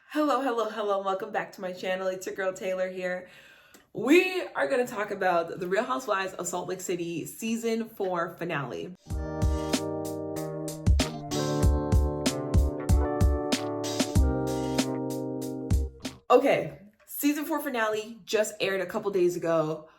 Hello. Welcome back to my channel. It's your girl Taylor here. We are going to talk about the Real Housewives of Salt Lake City season 4 finale. Okay, season 4 finale just aired a couple days ago.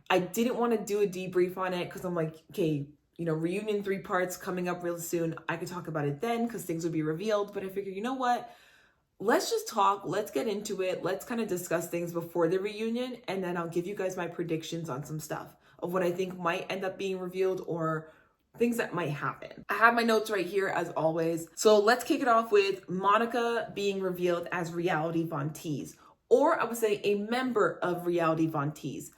I didn't want to do a debrief on it because I'm like, okay, reunion 3 parts coming up real soon. I could talk about it then because things would be revealed. But I figured, you know what? Let's just talk. Let's get into it. Let's kind of discuss things before the reunion. And then I'll give you guys my predictions on some stuff of what I think might end up being revealed or things that might happen. I have my notes right here as always. So let's kick it off with Monica being revealed as Reality Von Tease, or I would say a member of Reality Von Tease.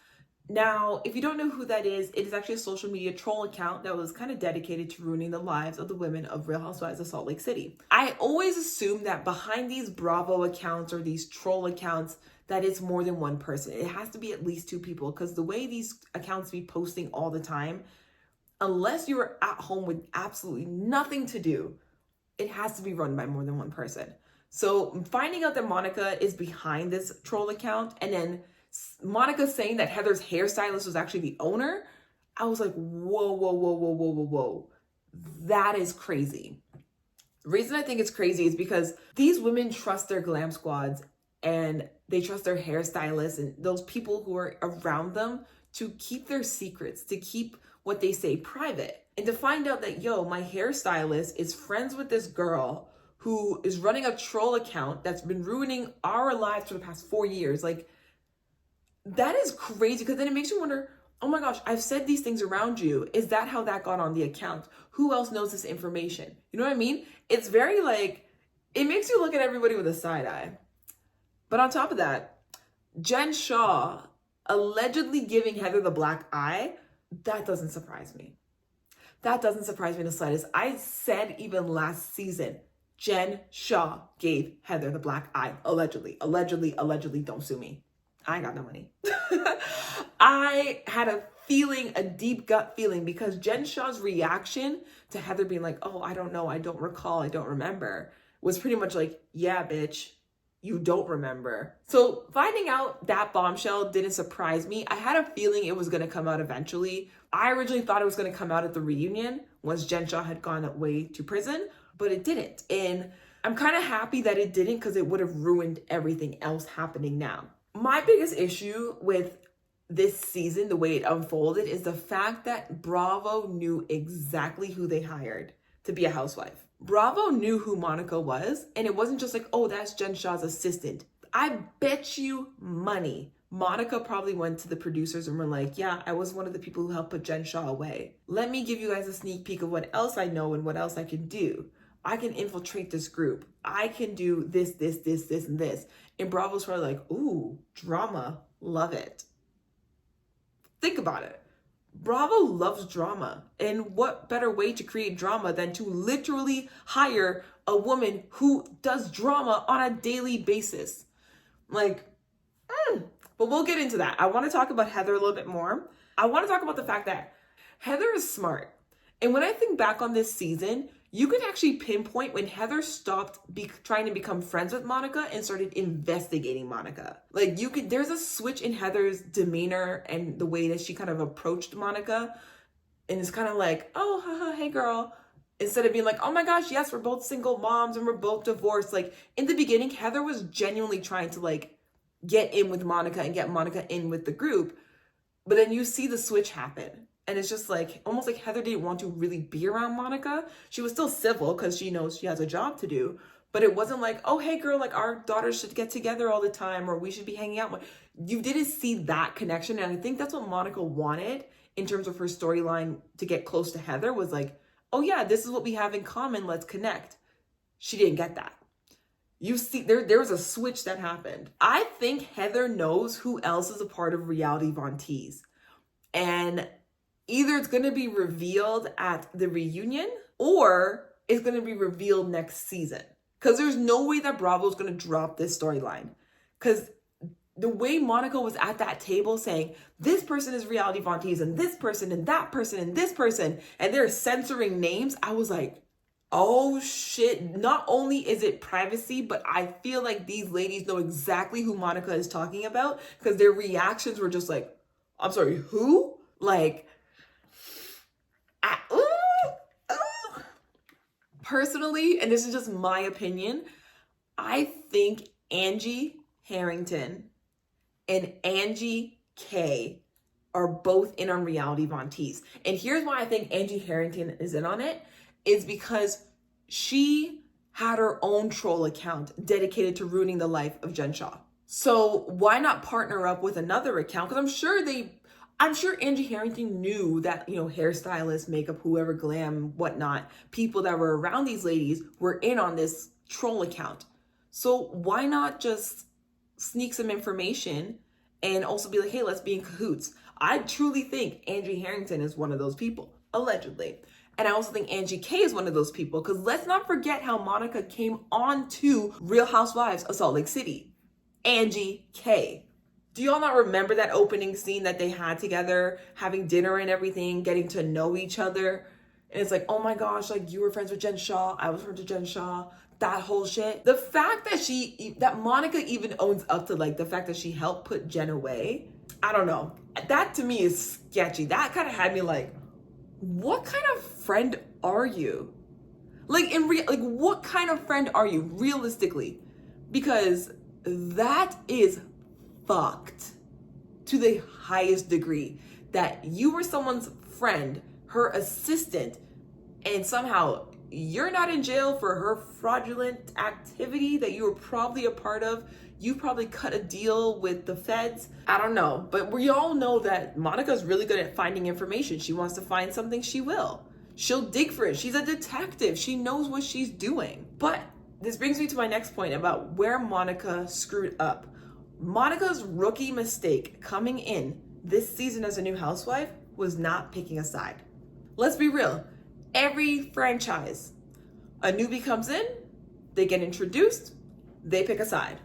Now, if you don't know who that is, it is actually a social media troll account that was kind of dedicated to ruining the lives of the women of Real Housewives of Salt Lake City. I always assume that behind these Bravo accounts or these troll accounts, that it's more than one person. It has to be at least 2 people because the way these accounts be posting all the time, unless you're at home with absolutely nothing to do, it has to be run by more than one person. So finding out that Monica is behind this troll account and then Monica saying that Heather's hairstylist was actually the owner, I was like, whoa. That is crazy. The reason I think it's crazy is because these women trust their glam squads and they trust their hairstylists and those people who are around them to keep their secrets, to keep what they say private. And to find out that, my hairstylist is friends with this girl who is running a troll account that's been ruining our lives for the past 4 years, that is crazy because then it makes you wonder, oh my gosh, I've said these things around you. Is that how that got on the account? Who else knows this information? You know what I mean? It's very it makes you look at everybody with a side eye. But on top of that, Jen Shah allegedly giving Heather the black eye, that doesn't surprise me. That doesn't surprise me in the slightest. I said even last season, Jen Shah gave Heather the black eye. Allegedly, don't sue me. I ain't got no money. I had a deep gut feeling because Jen Shah's reaction to Heather being like, oh, I don't know, I don't recall, I don't remember, was pretty much like, yeah, bitch, you don't remember. So finding out that bombshell didn't surprise me. I had a feeling it was going to come out eventually. I originally thought it was going to come out at the reunion once Jen Shah had gone away to prison, but it didn't. And I'm kind of happy that it didn't because it would have ruined everything else happening now. My biggest issue with this season, the way it unfolded, is the fact that Bravo knew exactly who they hired to be a housewife. Bravo knew who Monica was, and it wasn't just like, oh, that's Jen Shah's assistant. I bet you money Monica probably went to the producers and were like, yeah, I was one of the people who helped put Jen Shah away. Let me give you guys a sneak peek of what else I know and what else I can do. I can infiltrate this group. I can do this, and this. And Bravo's probably like, ooh, drama, love it. Think about it. Bravo loves drama. And what better way to create drama than to literally hire a woman who does drama on a daily basis? But we'll get into that. I want to talk about Heather a little bit more. I want to talk about the fact that Heather is smart. And when I think back on this season, you could actually pinpoint when Heather stopped trying to become friends with Monica and started investigating Monica. There's a switch in Heather's demeanor and the way that she kind of approached Monica. And it's kind of like, oh, haha, hey girl. Instead of being like, oh my gosh, yes, we're both single moms and we're both divorced. In the beginning, Heather was genuinely trying to get in with Monica and get Monica in with the group. But then you see the switch happen. And it's just almost like Heather didn't want to really be around Monica. She was still civil because she knows she has a job to do. But it wasn't like, oh, hey, girl, our daughters should get together all the time or we should be hanging out. You didn't see that connection. And I think that's what Monica wanted in terms of her storyline to get close to Heather was oh, yeah, this is what we have in common. Let's connect. She didn't get that. You see, there was a switch that happened. I think Heather knows who else is a part of Reality Von Tease. And either it's going to be revealed at the reunion or it's going to be revealed next season. Because there's no way that Bravo is going to drop this storyline. Because the way Monica was at that table saying, this person is Reality Von Tease and this person and that person and this person, and they're censoring names, I was like, Oh shit. Not only is it privacy, but I feel like these ladies know exactly who Monica is talking about because their reactions were just like, I'm sorry, who? Like, ooh. Personally, and this is just my opinion, I think Angie Harrington and Angie K are both in on Reality Von Teese. And here's why I think Angie Harrington is in on it, is because she had her own troll account dedicated to ruining the life of Jen Shah. So why not partner up with another account? Because I'm sure Angie Harrington knew that, hairstylists, makeup, whoever, glam, whatnot, people that were around these ladies were in on this troll account. So why not just sneak some information and also be like, hey, let's be in cahoots. I truly think Angie Harrington is one of those people, allegedly. And I also think Angie K is one of those people, because let's not forget how Monica came on to Real Housewives of Salt Lake City. Angie K. Do y'all not remember that opening scene that they had together, having dinner and everything, getting to know each other? And it's like, oh my gosh, like you were friends with Jen Shah, I was friends with Jen Shah, that whole shit. The fact that Monica even owns up to like the fact that she helped put Jen away, I don't know. That to me is sketchy. That kind of had me like, what kind of friend are you? Like what kind of friend are you realistically? Because that is fucked to the highest degree, that you were someone's friend, her assistant, and somehow you're not in jail for her fraudulent activity that you were probably a part of. You probably cut a deal with the feds. I don't know, but we all know that Monica's really good at finding information. She wants to find something, she will. She'll dig for it. She's a detective. She knows what she's doing. But this brings me to my next point about where Monica screwed up. Monica's rookie mistake coming in this season as a new housewife was not picking a side. Let's be real. Every franchise, a newbie comes in, they get introduced, they pick a side.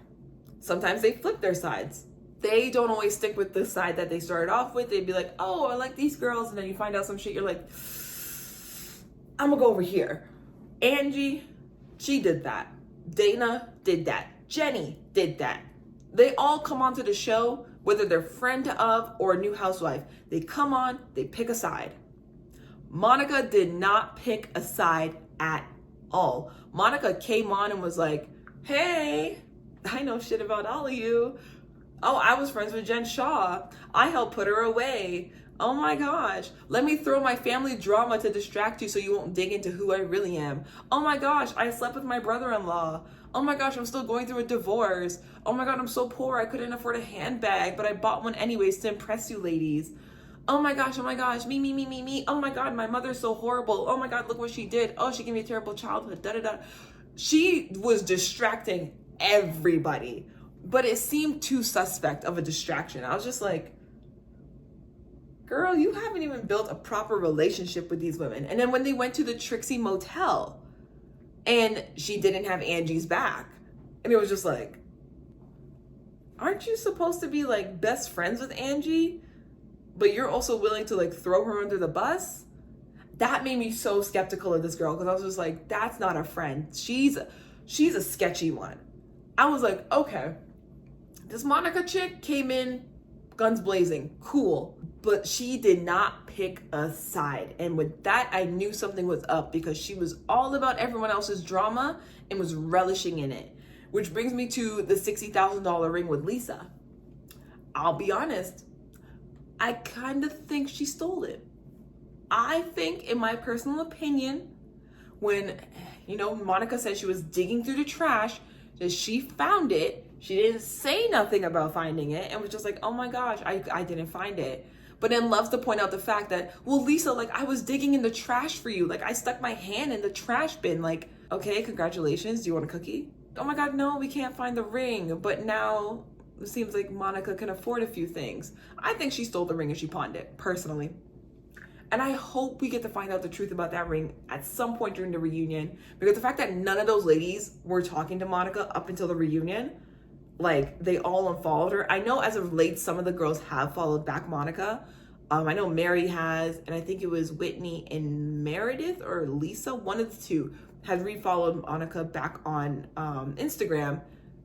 Sometimes they flip their sides. They don't always stick with the side that they started off with. They'd be like, oh, I like these girls. And then you find out some shit. You're like, I'm gonna go over here. Angie, she did that. Dana did that. Jenny did that. They all come onto the show, whether they're friend of or a new housewife. They come on, they pick a side. Monica did not pick a side at all. Monica came on and was like, hey, I know shit about all of you. Oh, I was friends with Jen Shah. I helped put her away. Oh my gosh. Let me throw my family drama to distract you so you won't dig into who I really am. Oh my gosh, I slept with my brother-in-law. Oh my gosh, I'm still going through a divorce. Oh my God, I'm so poor I couldn't afford a handbag, but I bought one anyways to impress you ladies. Oh my gosh, me. Oh my God, my mother's so horrible. Oh my God, look what she did. Oh, she gave me a terrible childhood, da-da-da. She was distracting everybody, but it seemed too suspect of a distraction. I was just like, girl, you haven't even built a proper relationship with these women. And then when they went to the Trixie Motel and she didn't have Angie's back, and it was just like, aren't you supposed to be like best friends with Angie? But you're also willing to like throw her under the bus? That made me so skeptical of this girl, because I was just like, that's not a friend. She's a sketchy one. I was like, okay, this Monica chick came in guns blazing, cool, but she did not pick a side. And with that, I knew something was up, because she was all about everyone else's drama and was relishing in it. Which brings me to the $60,000 ring with Lisa. I'll be honest, I kind of think she stole it. I think, in my personal opinion, when, Monica said she was digging through the trash, that she found it. She didn't say nothing about finding it and was just like, oh my gosh, I didn't find it. But then loves to point out the fact that, well, Lisa, like, I was digging in the trash for you. Like, I stuck my hand in the trash bin. Like, okay, congratulations. Do you want a cookie? Oh my God, no, we can't find the ring. But now it seems like Monica can afford a few things. I think she stole the ring and she pawned it, personally. And I hope we get to find out the truth about that ring at some point during the reunion, because the fact that none of those ladies were talking to Monica up until the reunion, like, they all unfollowed her. I know as of late, some of the girls have followed back Monica. I know Mary has, and I think it was Whitney and Meredith or Lisa, one of the two. had refollowed Monica back on Instagram,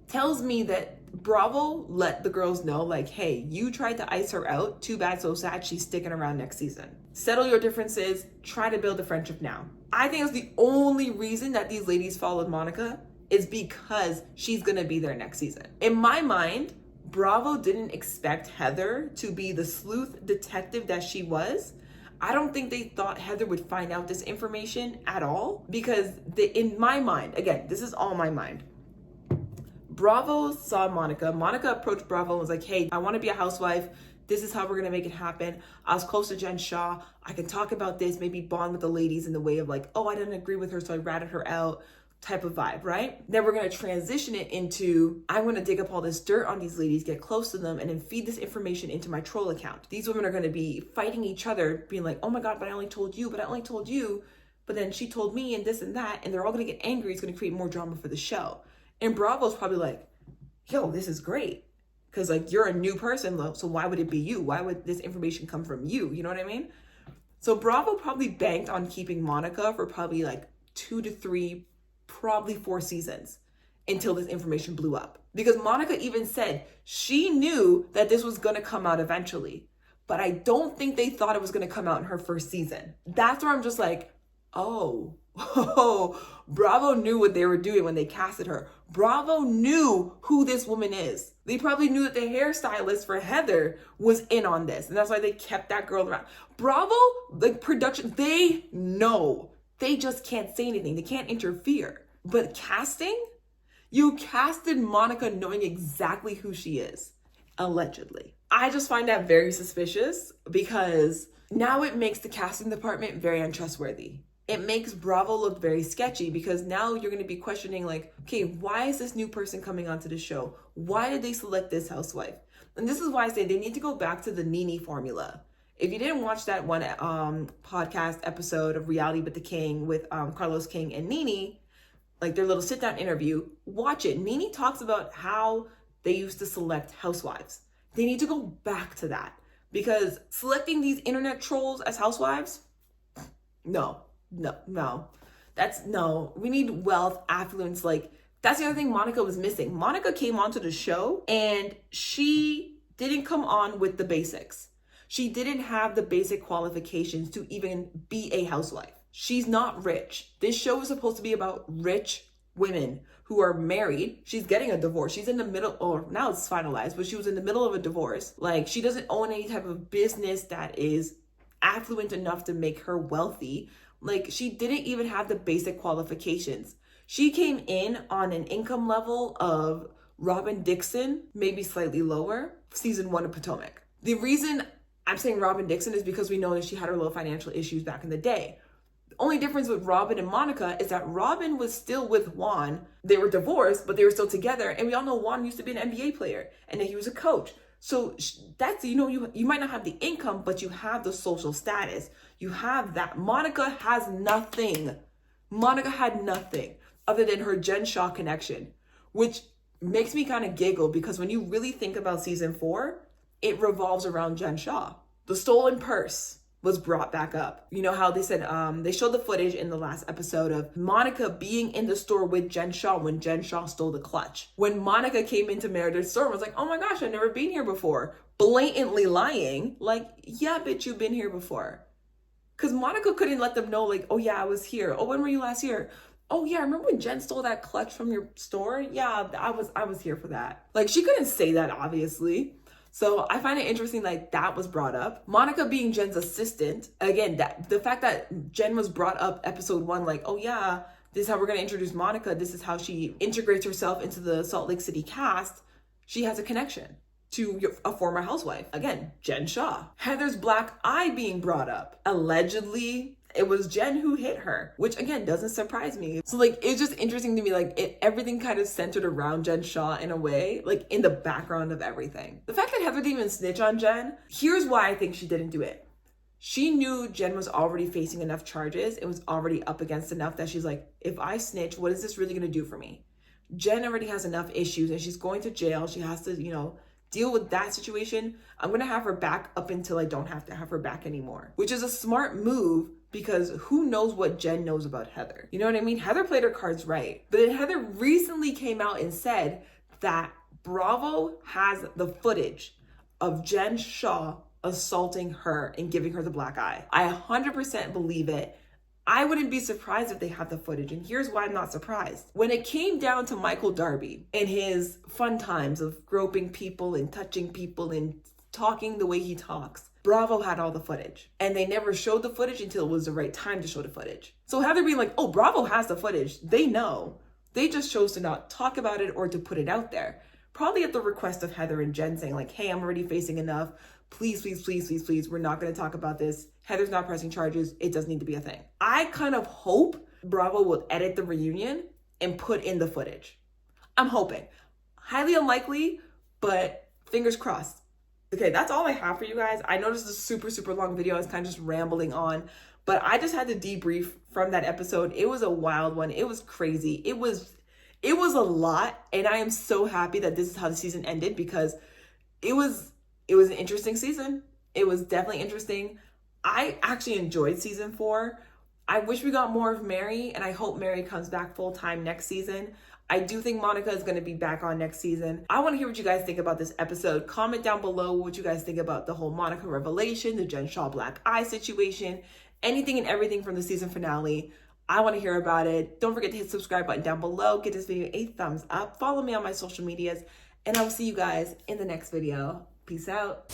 tells me that Bravo let the girls know, like, hey, you tried to ice her out. Too bad, so sad. She's sticking around next season. Settle your differences. Try to build a friendship now. I think it's the only reason that these ladies followed Monica is because she's gonna be there next season. In my mind, Bravo didn't expect Heather to be the sleuth detective that she was. I don't think they thought Heather would find out this information at all, because in my mind, again, this is all my mind, Bravo saw Monica. Monica approached Bravo and was like, hey, I want to be a housewife. This is how we're going to make it happen. I was close to Jen Shah. I can talk about this, maybe bond with the ladies in the way of like, oh, I didn't agree with her, so I ratted her out type of vibe, right? Then we're going to transition it into, I'm going to dig up all this dirt on these ladies, get close to them, and then feed this information into my troll account. These women are going to be fighting each other, being like, oh my God, but I only told you, but then she told me and this and that, and they're all going to get angry. It's going to create more drama for the show. And Bravo's probably like, yo, this is great. Because like, you're a new person, so why would it be you? Why would this information come from you? You know what I mean? So Bravo probably banked on keeping Monica for probably like 2 to 3, probably 4 seasons until this information blew up. Because Monica even said she knew that this was going to come out eventually, but I don't think they thought it was going to come out in her first season. That's where I'm just like, oh, Bravo knew what they were doing when they casted her. Bravo knew who this woman is. They probably knew that the hairstylist for Heather was in on this, and that's why they kept that girl around. Bravo, the production, they know. They just can't say anything. They can't interfere. But casting? You casted Monica knowing exactly who she is, allegedly. I just find that very suspicious, because now it makes the casting department very untrustworthy. It makes Bravo look very sketchy, because now you're going to be questioning like, okay, why is this new person coming onto the show? Why did they select this housewife? And this is why I say they need to go back to the Nene formula. If you didn't watch that one podcast episode of Reality with the King with Carlos King and Nene, like their little sit down interview, watch it. Nene talks about how they used to select housewives. They need to go back to that, because selecting these internet trolls as housewives, no. We need wealth, affluence. Like, that's the other thing Monica was missing. Monica came onto the show and she didn't come on with the basics. She didn't have the basic qualifications to even be a housewife. She's not rich. This show is supposed to be about rich women who are married. She's getting a divorce. She's in the middle, or now it's finalized, but she was in the middle of a divorce. Like, she doesn't own any type of business that is affluent enough to make her wealthy. Like, she didn't even have the basic qualifications. She came in on an income level of Robin Dixon, maybe slightly lower, season 1 of Potomac. The reason I'm saying Robin Dixon is because we know that she had her little financial issues back in the day. The only difference with Robin and Monica is that Robin was still with Juan. They were divorced, but they were still together. And we all know Juan used to be an NBA player and that he was a coach. So that's, you might not have the income, but you have the social status. You have that. Monica has nothing. Monica had nothing other than her Jen Shah connection, which makes me kind of giggle, because when you really think about season 4, it revolves around Jen Shah. The stolen purse was brought back up. You know how they said, they showed the footage in the last episode of Monica being in the store with Jen Shah when Jen Shah stole the clutch. When Monica came into Meredith's store and was like, oh my gosh, I've never been here before. Blatantly lying. Like, yeah, bitch, you've been here before. Because Monica couldn't let them know, like, oh yeah, I was here. Oh, when were you last here? Oh yeah, remember when Jen stole that clutch from your store? Yeah, I was here for that. Like, she couldn't say that, obviously. So I find it interesting, like, that was brought up. Monica being Jen's assistant, again, that the fact that Jen was brought up episode 1, like, oh yeah, this is how we're going to introduce Monica. This is how she integrates herself into the Salt Lake City cast. She has a connection to a former housewife. Again, Jen Shah. Heather's black eye being brought up. Allegedly, it was Jen who hit her, which again doesn't surprise me. So like, it's just interesting to me, like everything kind of centered around Jen Shah in a way, like in the background of everything. The fact that Heather didn't even snitch on Jen, here's why I think she didn't do it. She knew Jen was already facing enough charges. It was already up against enough that she's like, if I snitch, what is this really gonna do for me? Jen already has enough issues and she's going to jail. She has to, deal with that situation. I'm gonna have her back up until I don't have to have her back anymore, which is a smart move, because who knows what Jen knows about Heather? You know what I mean? Heather played her cards right. But then Heather recently came out and said that Bravo has the footage of Jen Shah assaulting her and giving her the black eye. I 100% believe it. I wouldn't be surprised if they have the footage, and here's why I'm not surprised. When it came down to Michael Darby and his fun times of groping people and touching people and talking the way he talks, Bravo had all the footage, and they never showed the footage until it was the right time to show the footage. So Heather being like, oh, Bravo has the footage, they know. They just chose to not talk about it or to put it out there. Probably at the request of Heather and Jen saying like, hey, I'm already facing enough. Please, please, please, please, please. We're not going to talk about this. Heather's not pressing charges. It doesn't need to be a thing. I kind of hope Bravo will edit the reunion and put in the footage. I'm hoping. Highly unlikely, but fingers crossed. Okay, that's all I have for you guys. I know this is a super, super long video. I was kind of just rambling on, but I just had to debrief from that episode. It was a wild one. It was crazy. It was a lot, and I am so happy that this is how the season ended because it was an interesting season. It was definitely interesting. I actually enjoyed season 4. I wish we got more of Mary, and I hope Mary comes back full time next season. I do think Monica is going to be back on next season. I want to hear what you guys think about this episode. Comment down below what you guys think about the whole Monica revelation, the Jen Shah black eye situation, anything and everything from the season finale. I want to hear about it. Don't forget to hit the subscribe button down below. Give this video a thumbs up. Follow me on my social medias, and I will see you guys in the next video. Peace out.